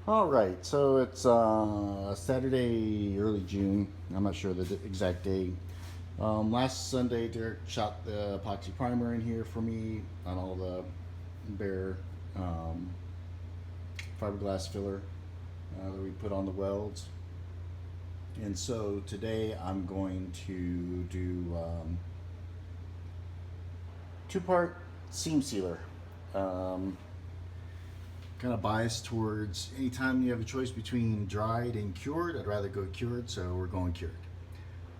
All right, so it's Saturday, early June. I'm not sure the exact day. Last Sunday, Derek shot the epoxy primer in here for me on all the bare um, fiberglass filler that we put on the welds. And so today I'm going to do two-part seam sealer. Um, kind of biased towards anytime you have a choice between dried and cured, I'd rather go cured, so we're going cured.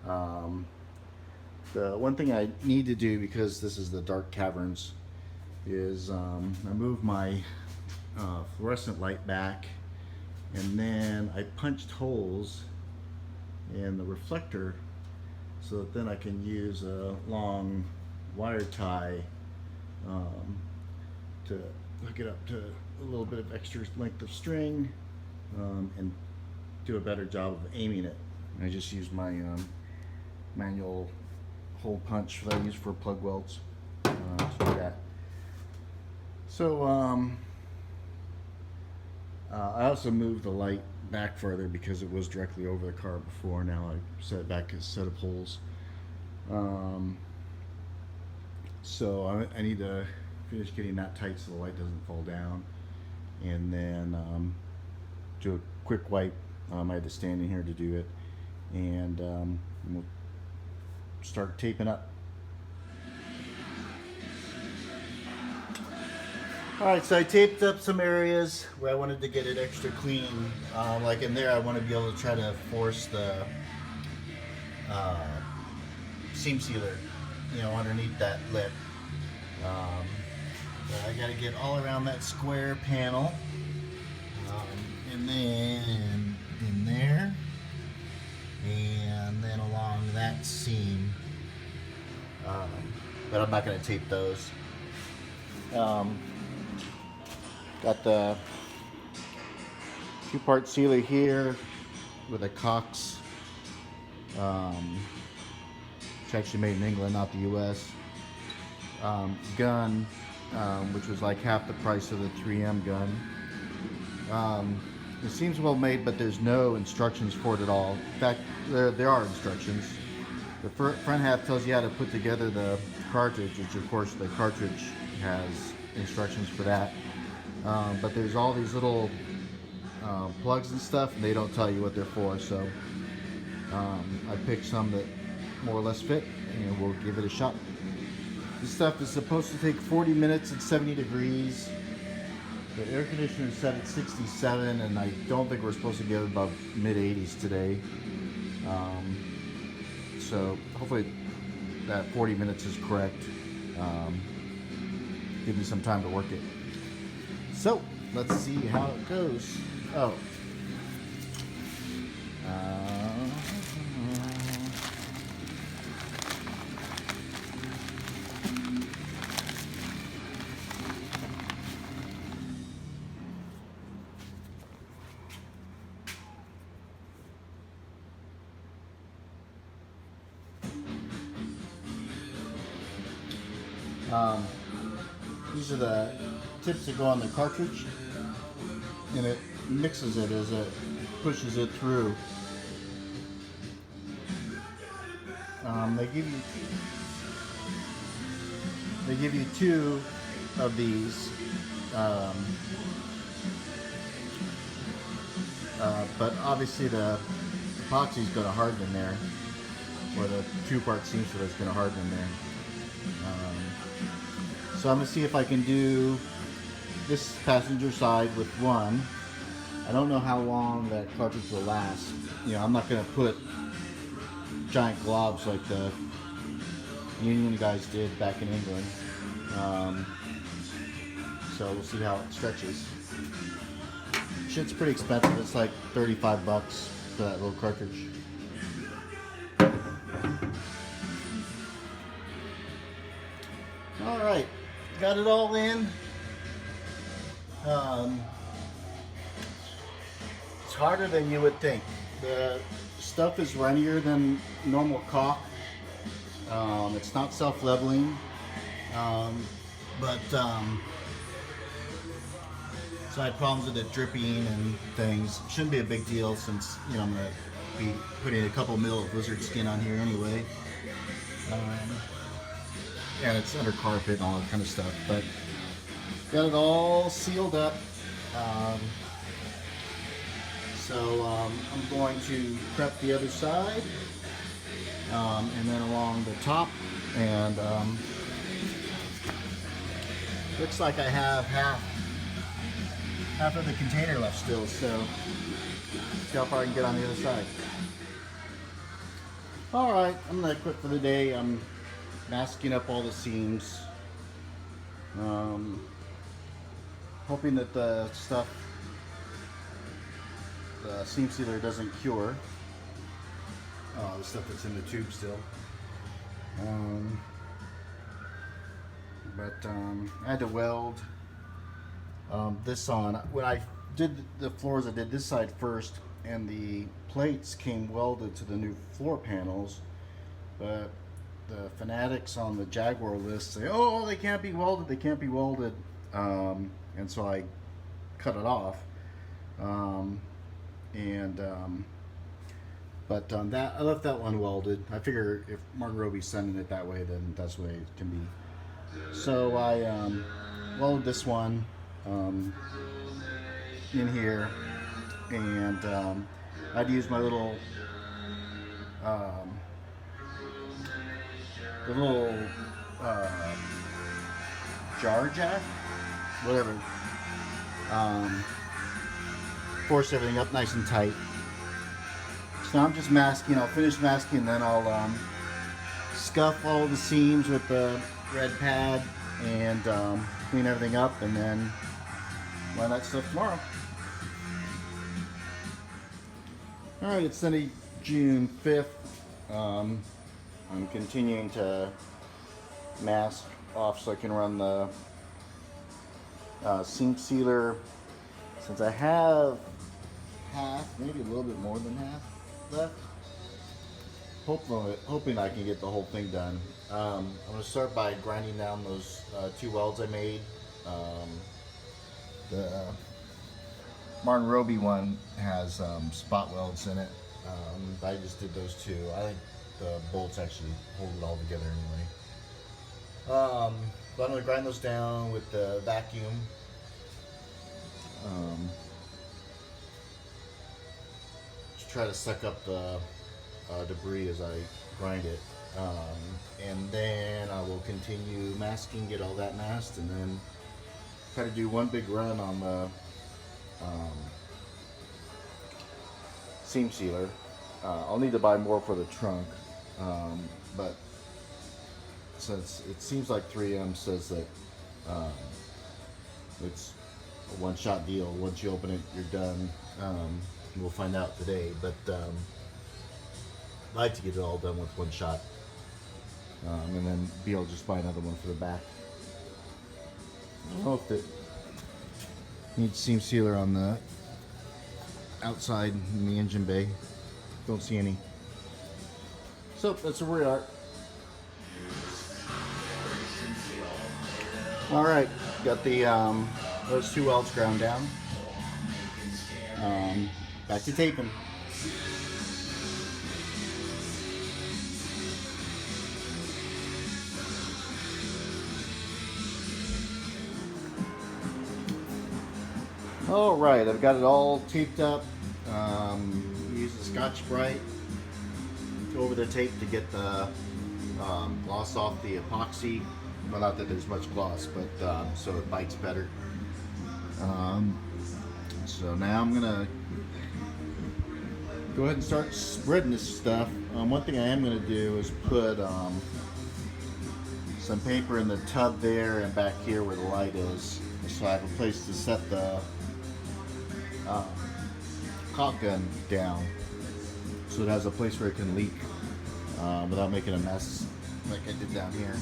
Um, the one thing I need to do, because this is the dark caverns, is I move my fluorescent light back, and then I punched holes in the reflector so that then I can use a long wire tie to hook it up to a little bit of extra length of string and do a better job of aiming it. I just use my manual hole punch that I use for plug welds to do that. So I also moved the light back further because it was directly over the car before. Now I set it back a set of holes. So I need to finish getting that tight so the light doesn't fall down, and then do a quick wipe. I had to stand in here to do it, and we'll start taping up. Alright, so I taped up some areas where I wanted to get it extra clean. Like in there, I want to be able to try to force the seam sealer, underneath that lip. I got to get all around that square panel, and then in there, and then along that seam. But I'm not going to tape those. Got the two-part sealer here with a Cox. It's actually made in England, not the U.S. Gun, which was like half the price of the 3M gun. It seems well made, but there's no instructions for it at all. In fact, there are instructions. The front half tells you how to put together the cartridge, which of course the cartridge has instructions for that. But there's all these little plugs and stuff, and they don't tell you what they're for. So I picked some that more or less fit, and we'll give it a shot. This stuff is supposed to take 40 minutes at 70 degrees. The air conditioner is set at 67, and I don't think we're supposed to get above mid-80s today. So hopefully that 40 minutes is correct. Give me some time to work it. So let's see how it goes. Oh. These are the tips that go on the cartridge, and it mixes it as it pushes it through. They give you two of these, but obviously the epoxy is going to harden in there, or the two-part seam sealer is going to harden in there. So I'm going to see if I can do this passenger side with one. I don't know how long that cartridge will last. I'm not going to put giant globs like the Union guys did back in England. So we'll see how it stretches. Shit's pretty expensive. It's like 35 bucks for that little cartridge. All right. Got it all in. It's harder than you would think. The stuff is runnier than normal caulk. It's not self-leveling, but So I had problems with it dripping and things. Shouldn't be a big deal since, you know, I'm gonna be putting a couple mil of lizard skin on here anyway. And it's under carpet and all that kind of stuff. But got it all sealed up. I'm going to prep the other side, and then along the top, and looks like I have half of the container left still, so see how far I can get on the other side. Alright, I'm gonna quit for the day. I'm masking up all the seams, hoping that the seam sealer doesn't cure the stuff that's in the tube still. I had to weld this on. When I did the floors, I did this side first, and the plates came welded to the new floor panels, but the fanatics on the Jaguar list say, oh, they can't be welded, and so I cut it off. But that I left that one welded. I figure if Martin Roby's sending it that way, then that's the way it can be. So I welded this one in here, and I'd use my little jar jack, whatever. Force everything up nice and tight. So I'm just masking. I'll finish masking, then I'll scuff all the seams with the red pad and clean everything up, and then line that stuff tomorrow. Alright, it's Sunday, June 5th. I'm continuing to mask off so I can run the seam sealer. Since I have half, maybe a little bit more than half left, hoping I can get the whole thing done. I'm going to start by grinding down those 2 welds I made. The Martin Roby one has spot welds in it. I just did those 2. I think the bolts actually hold it all together anyway. But I'm going to grind those down with the vacuum. To try to suck up the debris as I grind it, and then I will continue masking, get all that masked, and then try to do one big run on the seam sealer. I'll need to buy more for the trunk, but since it seems like 3M says that it's a one-shot deal. Once you open it, you're done. We'll find out today, but I'd like to get it all done with one shot, and then be able to just buy another one for the back. I don't know if it needs seam sealer on the outside in the engine bay. Don't see any. So that's where we are. All right, got the those 2 welds ground down. Back to taping. All right, I've got it all taped up. Use the Scotch-Brite over the tape to get the gloss off the epoxy. Well, not that there's much gloss, but so it bites better. So now I'm gonna go ahead and start spreading this stuff. One thing I am gonna do is put some paper in the tub there and back here where the light is, so I have a place to set the caulk gun down, so it has a place where it can leak without making a mess like I did down here.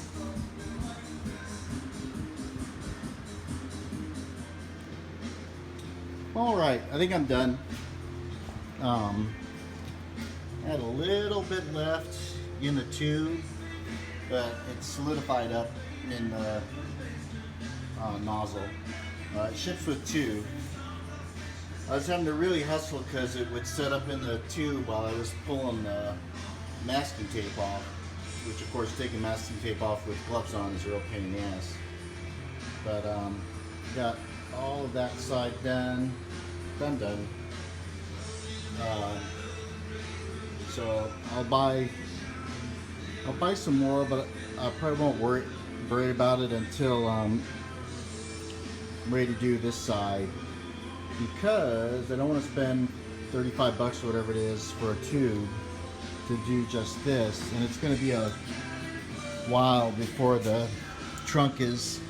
All right, I think I'm done. I had a little bit left in the tube, but it's solidified up in the nozzle. It ships with two. I was having to really hustle because it would set up in the tube while I was pulling the masking tape off, which of course taking masking tape off with gloves on is a real pain in the ass. But got all of that side done. So I'll buy some more, but I probably won't worry about it until I'm ready to do this side, because I don't want to spend 35 bucks or whatever it is for a tube to do just this, and it's going to be a while before the trunk is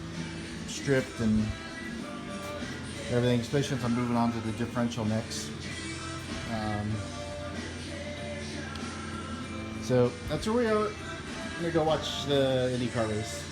stripped and everything, especially since I'm moving on to the differential next. So that's where we are. I'm gonna go watch the IndyCar race.